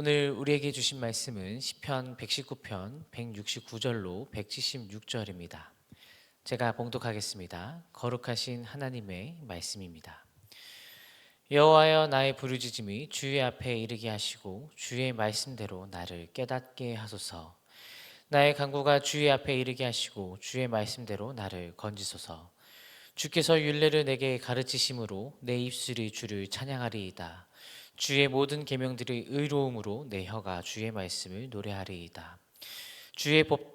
오늘 우리에게 주신 말씀은 시편 119편 169절로 176절입니다. 제가 봉독하겠습니다. 거룩하신 하나님의 말씀입니다. 여호와여, 나의 부르짖음이 주의 앞에 이르게 하시고 주의 말씀대로 나를 깨닫게 하소서. 나의 간구가 주의 앞에 이르게 하시고 주의 말씀대로 나를 건지소서. 주께서 율례를 내게 가르치심으로 내 입술이 주를 찬양하리이다. 주의 모든 계명들이 의로움으로 내 혀가 주의 말씀을 노래하리이다.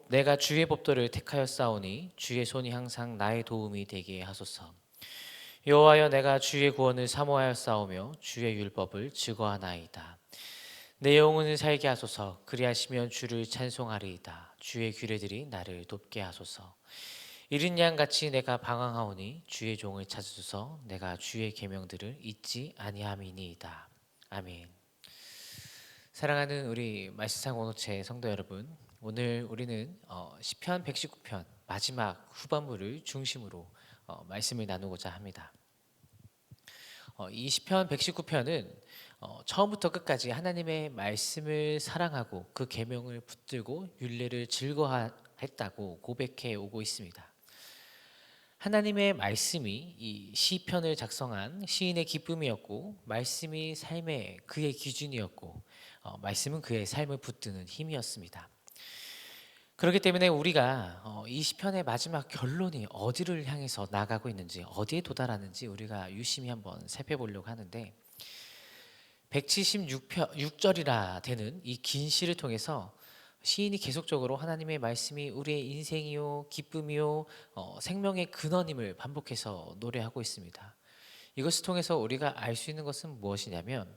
내가 주의 법도를 택하였사오니 주의 손이 항상 나의 도움이 되게 하소서. 여호와여, 내가 주의 구원을 사모하였사오며 주의 율법을 즐거워하나이다. 내 영혼을 살게 하소서. 그리하시면 주를 찬송하리이다. 주의 규례들이 나를 돕게 하소서. 이른 양같이 내가 방황하오니 주의 종을 찾으소서. 내가 주의 계명들을 잊지 아니함이니이다. 아멘. 사랑하는 우리 말씀상 공동체 성도 여러분, 오늘 우리는 시편 119편 마지막 후반부를 중심으로 말씀을 나누고자 합니다. 이 시편 119편은 처음부터 끝까지 하나님의 말씀을 사랑하고 그 계명을 붙들고 율례를 즐거워했다고 고백해 오고 있습니다. 하나님의 말씀이 이 시편을 작성한 시인의 기쁨이었고, 말씀이 삶의 그의 기준이었고, 말씀은 그의 삶을 붙드는 힘이었습니다. 그렇기 때문에 우리가 이 시편의 마지막 결론이 어디를 향해서 나가고 있는지, 어디에 도달하는지 우리가 유심히 한번 살펴보려고 하는데, 176절이라 되는 이 긴 시를 통해서 시인이 계속적으로 하나님의 말씀이 우리의 인생이요 기쁨이요 생명의 근원임을 반복해서 노래하고 있습니다. 이것을 통해서 우리가 알 수 있는 것은 무엇이냐면,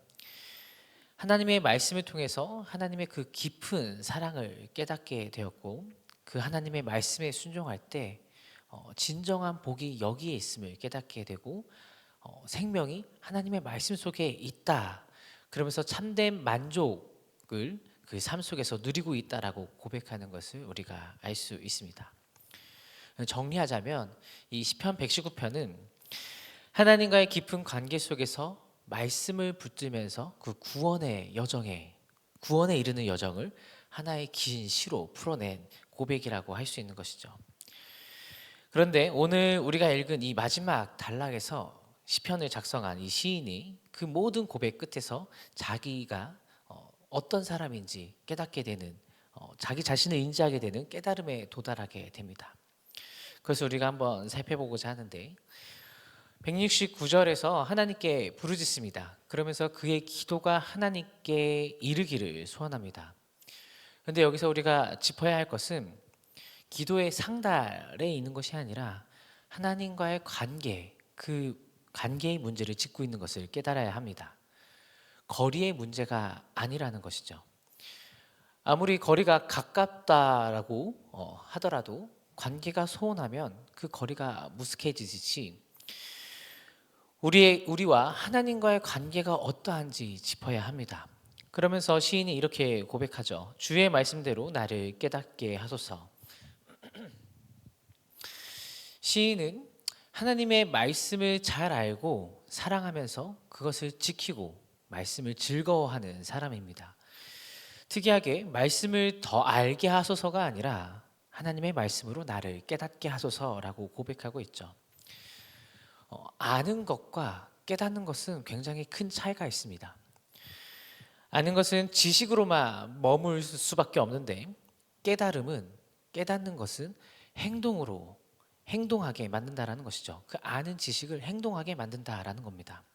하나님의 말씀을 통해서 하나님의 그 깊은 사랑을 깨닫게 되었고, 그 하나님의 말씀에 순종할 때 진정한 복이 여기에 있음을 깨닫게 되고, 생명이 하나님의 말씀 속에 있다, 그러면서 참된 만족을 그 삶 속에서 누리고 있다라고 고백하는 것을 우리가 알 수 있습니다. 정리하자면 이 시편 119편은 하나님과의 깊은 관계 속에서 말씀을 붙들면서 그 구원에 이르는 여정을 하나의 긴 시로 풀어낸 고백이라고 할 수 있는 것이죠. 그런데 오늘 우리가 읽은 이 마지막 단락에서 시편을 작성한 이 시인이 그 모든 고백 끝에서 자기가 어떤 사람인지 깨닫게 되는, 자기 자신을 인지하게 되는 깨달음에 도달하게 됩니다. 그래서 우리가 한번 살펴보고자 하는데, 169절에서 하나님께 부르짖습니다. 그러면서 그의 기도가 하나님께 이르기를 소원합니다. 그런데 여기서 우리가 짚어야 할 것은 기도의 상달에 있는 것이 아니라 하나님과의 관계, 그 관계의 문제를 짚고 있는 것을 깨달아야 합니다. 거리의 문제가 아니라는 것이죠. 아무리 거리가 가깝다라고 하더라도 관계가 소원하면 그 거리가 무색해지듯이 우리와 하나님과의 관계가 어떠한지 짚어야 합니다. 그러면서 시인이 이렇게 고백하죠. 주의 말씀대로 나를 깨닫게 하소서. 시인은 하나님의 말씀을 잘 알고 사랑하면서 그것을 지키고 말씀을 즐거워하는 사람입니다. 특이하게 말씀을 더 알게 하소서가 아니라 하나님의 말씀으로 나를 깨닫게 하소서라고 고백하고 있죠. 아는 것과 깨닫는 것은 굉장히 큰 차이가 있습니다. 아는 것은 지식으로만 머물 수밖에 없는데, 깨닫는 것은 행동하게 만든다라는 것이죠. 그 아는 지식을 행동하게 만든다라는 겁니다.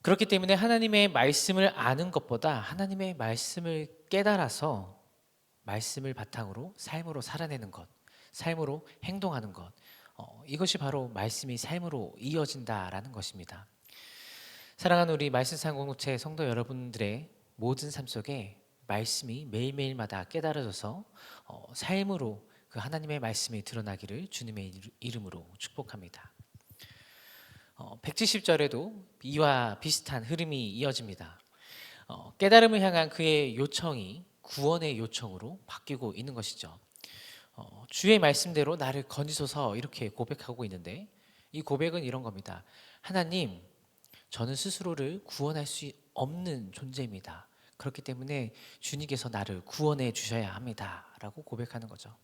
그렇기 때문에 하나님의 말씀을 아는 것보다 하나님의 말씀을 깨달아서 말씀을 바탕으로 삶으로 살아내는 것, 삶으로 행동하는 것, 이것이 바로 말씀이 삶으로 이어진다라는 것입니다. 사랑하는 우리 말씀상 공동체 성도 여러분들의 모든 삶 속에 말씀이 매일매일마다 깨달아져서 삶으로 그 하나님의 말씀이 드러나기를 주님의 이름으로 축복합니다. 170절에도 이와 비슷한 흐름이 이어집니다. 깨달음을 향한 그의 요청이 구원의 요청으로 바뀌고 있는 것이죠. 주의 말씀대로 나를 건지소서, 이렇게 고백하고 있는데, 이 고백은 이런 겁니다. 하나님, 저는 스스로를 구원할 수 없는 존재입니다. 그렇기 때문에 주님께서 나를 구원해 주셔야 합니다라고 고백하는 거죠.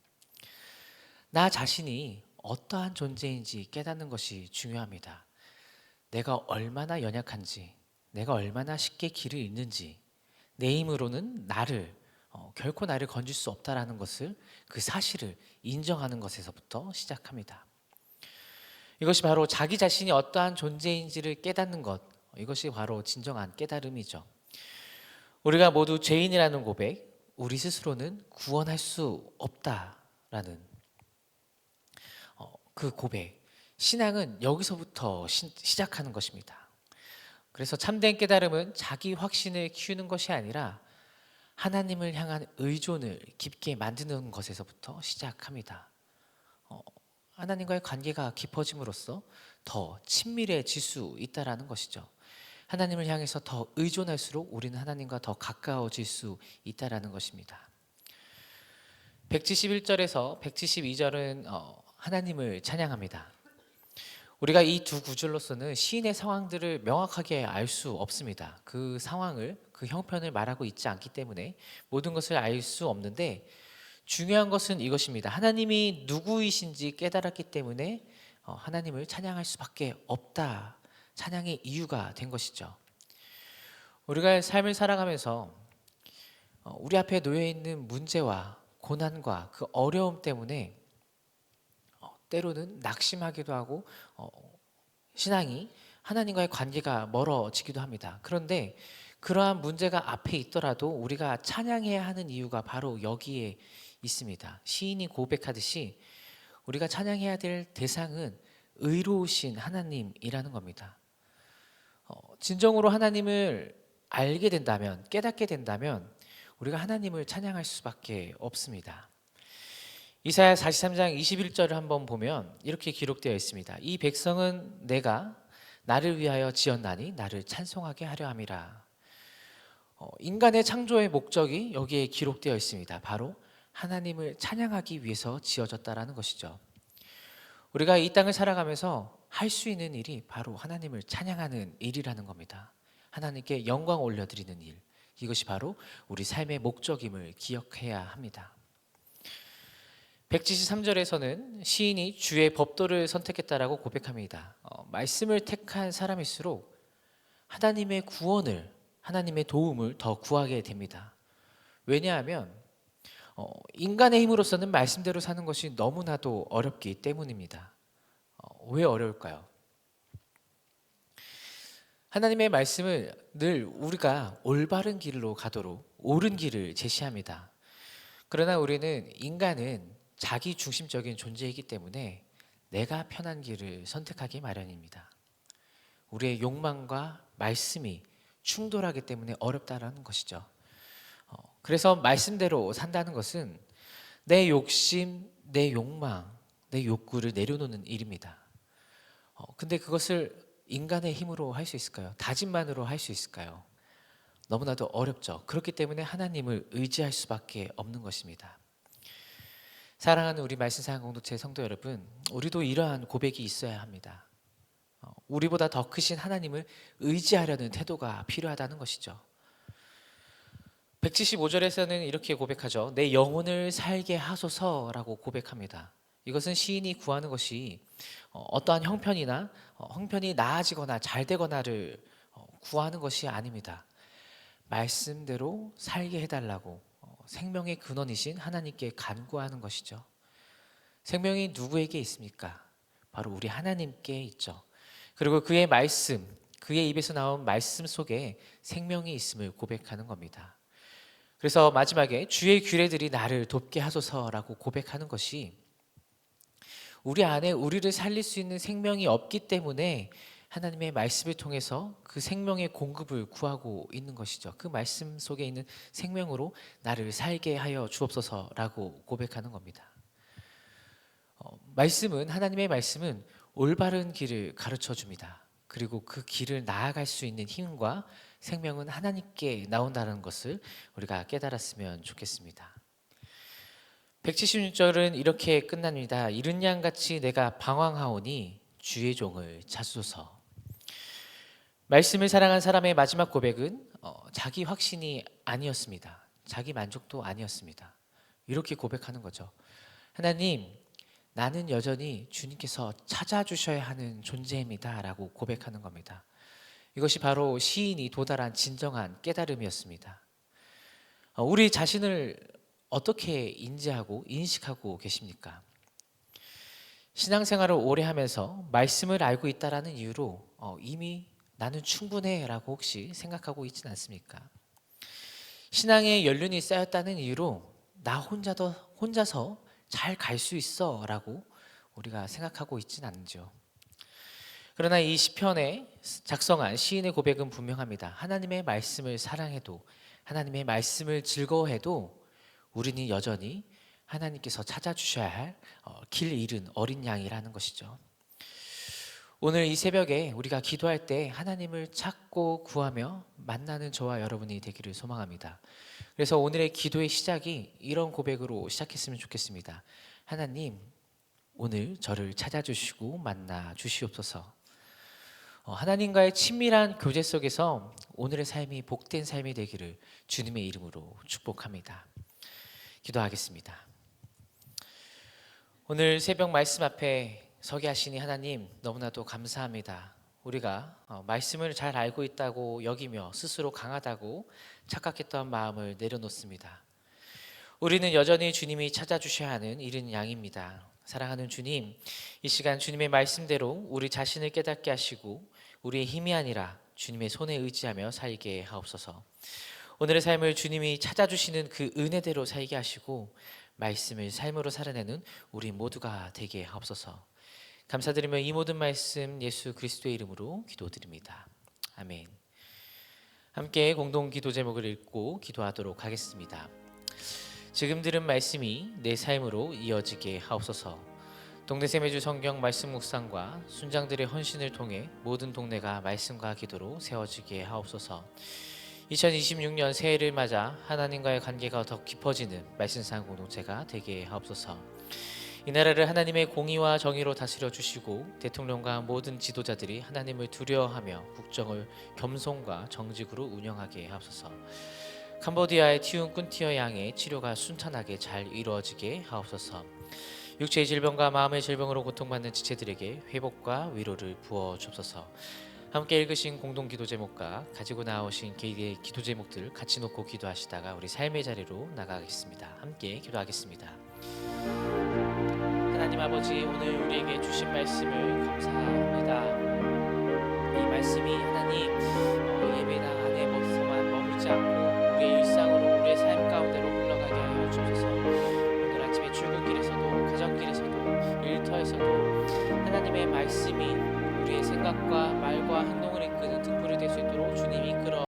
나 자신이 어떠한 존재인지 깨닫는 것이 중요합니다. 내가 얼마나 연약한지, 내가 얼마나 쉽게 길을 잃는지, 내 힘으로는 결코 나를 건질 수 없다라는 것을, 그 사실을 인정하는 것에서부터 시작합니다. 이것이 바로 자기 자신이 어떠한 존재인지를 깨닫는 것, 이것이 바로 진정한 깨달음이죠. 우리가 모두 죄인이라는 고백, 우리 스스로는 구원할 수 없다라는 그 고백, 신앙은 여기서부터 시작하는 것입니다. 그래서 참된 깨달음은 자기 확신을 키우는 것이 아니라 하나님을 향한 의존을 깊게 만드는 것에서부터 시작합니다. 하나님과의 관계가 깊어짐으로써 더 친밀해질 수 있다는 것이죠. 하나님을 향해서 더 의존할수록 우리는 하나님과 더 가까워질 수 있다는 것입니다. 171절에서 172절은 하나님을 찬양합니다. 우리가 이 두 구절로서는 시인의 상황들을 명확하게 알 수 없습니다. 그 상황을, 그 형편을 말하고 있지 않기 때문에 모든 것을 알 수 없는데, 중요한 것은 이것입니다. 하나님이 누구이신지 깨달았기 때문에 하나님을 찬양할 수밖에 없다, 찬양의 이유가 된 것이죠. 우리가 삶을 살아가면서 우리 앞에 놓여 있는 문제와 고난과 그 어려움 때문에 때로는 낙심하기도 하고 신앙이, 하나님과의 관계가 멀어지기도 합니다. 그런데 그러한 문제가 앞에 있더라도 우리가 찬양해야 하는 이유가 바로 여기에 있습니다. 시인이 고백하듯이 우리가 찬양해야 될 대상은 의로우신 하나님이라는 겁니다. 진정으로 하나님을 알게 된다면, 깨닫게 된다면 우리가 하나님을 찬양할 수밖에 없습니다. 이사야 43장 21절을 한번 보면 이렇게 기록되어 있습니다. 이 백성은 내가 나를 위하여 지었나니 나를 찬송하게 하려 함이라. 인간의 창조의 목적이 여기에 기록되어 있습니다. 바로 하나님을 찬양하기 위해서 지어졌다라는 것이죠. 우리가 이 땅을 살아가면서 할 수 있는 일이 바로 하나님을 찬양하는 일이라는 겁니다. 하나님께 영광 올려드리는 일, 이것이 바로 우리 삶의 목적임을 기억해야 합니다. 173절에서는 시인이 주의 법도를 선택했다라고 고백합니다. 말씀을 택한 사람일수록 하나님의 구원을, 하나님의 도움을 더 구하게 됩니다. 왜냐하면 인간의 힘으로서는 말씀대로 사는 것이 너무나도 어렵기 때문입니다. 왜 어려울까요? 하나님의 말씀을 늘 우리가 올바른 길로 가도록 옳은 길을 제시합니다. 그러나 인간은 자기 중심적인 존재이기 때문에 내가 편한 길을 선택하기 마련입니다. 우리의 욕망과 말씀이 충돌하기 때문에 어렵다라는 것이죠. 그래서 말씀대로 산다는 것은 내 욕심, 내 욕망, 내 욕구를 내려놓는 일입니다. 근데 그것을 인간의 힘으로 할 수 있을까요? 다짐만으로 할 수 있을까요? 너무나도 어렵죠. 그렇기 때문에 하나님을 의지할 수밖에 없는 것입니다. 사랑하는 우리 말씀사랑 공동체 성도 여러분, 우리도 이러한 고백이 있어야 합니다. 우리보다 더 크신 하나님을 의지하려는 태도가 필요하다는 것이죠. 175절에서는 이렇게 고백하죠. 내 영혼을 살게 하소서라고 고백합니다. 이것은 시인이 구하는 것이 어떠한 형편이 나아지거나 잘 되거나를 구하는 것이 아닙니다. 말씀대로 살게 해달라고 생명의 근원이신 하나님께 간구하는 것이죠. 생명이 누구에게 있습니까? 바로 우리 하나님께 있죠. 그리고 그의 말씀, 그의 입에서 나온 말씀 속에 생명이 있음을 고백하는 겁니다. 그래서 마지막에 주의 규례들이 나를 돕게 하소서라고 고백하는 것이 우리 안에 우리를 살릴 수 있는 생명이 없기 때문에 하나님의 말씀을 통해서 그 생명의 공급을 구하고 있는 것이죠. 그 말씀 속에 있는 생명으로 나를 살게 하여 주옵소서라고 고백하는 겁니다. 하나님의 말씀은 올바른 길을 가르쳐 줍니다. 그리고 그 길을 나아갈 수 있는 힘과 생명은 하나님께 나온다는 것을 우리가 깨달았으면 좋겠습니다. 176절은 이렇게 끝납니다. 이른 양같이 내가 방황하오니 주의 종을 찾소서. 말씀을 사랑한 사람의 마지막 고백은 자기 확신이 아니었습니다. 자기 만족도 아니었습니다. 이렇게 고백하는 거죠. 하나님, 나는 여전히 주님께서 찾아주셔야 하는 존재입니다 라고 고백하는 겁니다. 이것이 바로 시인이 도달한 진정한 깨달음이었습니다. 우리 자신을 어떻게 인지하고 인식하고 계십니까? 신앙생활을 오래 하면서 말씀을 알고 있다라는 이유로 이미 나는 충분해 라고 혹시 생각하고 있진 않습니까? 신앙의 연륜이 쌓였다는 이유로 나 혼자서 잘 갈 수 있어 라고 우리가 생각하고 있진 않죠. 그러나 이 시편에 작성한 시인의 고백은 분명합니다. 하나님의 말씀을 사랑해도, 하나님의 말씀을 즐거워해도 우리는 여전히 하나님께서 찾아주셔야 할 길 잃은 어린 양이라는 것이죠. 오늘 이 새벽에 우리가 기도할 때 하나님을 찾고 구하며 만나는 저와 여러분이 되기를 소망합니다. 그래서 오늘의 기도의 시작이 이런 고백으로 시작했으면 좋겠습니다. 하나님, 오늘 저를 찾아주시고 만나 주시옵소서. 하나님과의 친밀한 교제 속에서 오늘의 삶이 복된 삶이 되기를 주님의 이름으로 축복합니다. 기도하겠습니다. 오늘 새벽 말씀 앞에 서게 하시니 하나님, 너무나도 감사합니다. 우리가 말씀을 잘 알고 있다고 여기며 스스로 강하다고 착각했던 마음을 내려놓습니다. 우리는 여전히 주님이 찾아주셔야 하는 이른 양입니다. 사랑하는 주님, 이 시간 주님의 말씀대로 우리 자신을 깨닫게 하시고 우리의 힘이 아니라 주님의 손에 의지하며 살게 하옵소서. 오늘의 삶을 주님이 찾아주시는 그 은혜대로 살게 하시고 말씀을 삶으로 살아내는 우리 모두가 되게 하옵소서. 감사드리며 이 모든 말씀 예수 그리스도의 이름으로 기도드립니다. 아멘. 함께 공동 기도 제목을 읽고 기도하도록 하겠습니다. 지금 들은 말씀이 내 삶으로 이어지게 하옵소서. 동네세매주 성경 말씀 묵상과 순장들의 헌신을 통해 모든 동네가 말씀과 기도로 세워지게 하옵소서. 2026년 새해를 맞아 하나님과의 관계가 더 깊어지는 말씀상 공동체가 되게 하옵소서. 이 나라를 하나님의 공의와 정의로 다스려 주시고 대통령과 모든 지도자들이 하나님을 두려워하며 국정을 겸손과 정직으로 운영하게 하옵소서. 캄보디아의 티운 꾼티어 양의 치료가 순탄하게 잘 이루어지게 하옵소서. 육체의 질병과 마음의 질병으로 고통받는 지체들에게 회복과 위로를 부어 주옵소서. 함께 읽으신 공동 기도 제목과 가지고 나오신 개인의 기도 제목들 같이 놓고 기도하시다가 우리 삶의 자리로 나가겠습니다. 함께 기도하겠습니다. 하나님 아버지, 오늘 우리에게 주신 말씀을 감사합니다. 이 말씀이 하나님 예배당 안에 머물지 않고 우리의 일상으로 우리의 삶 가운데로 흘러가게 하여 주옵소서. 오늘 아침에 출근길에서도 가정길에서도 일터에서도 하나님의 말씀이 우리의 생각과 말과 행동을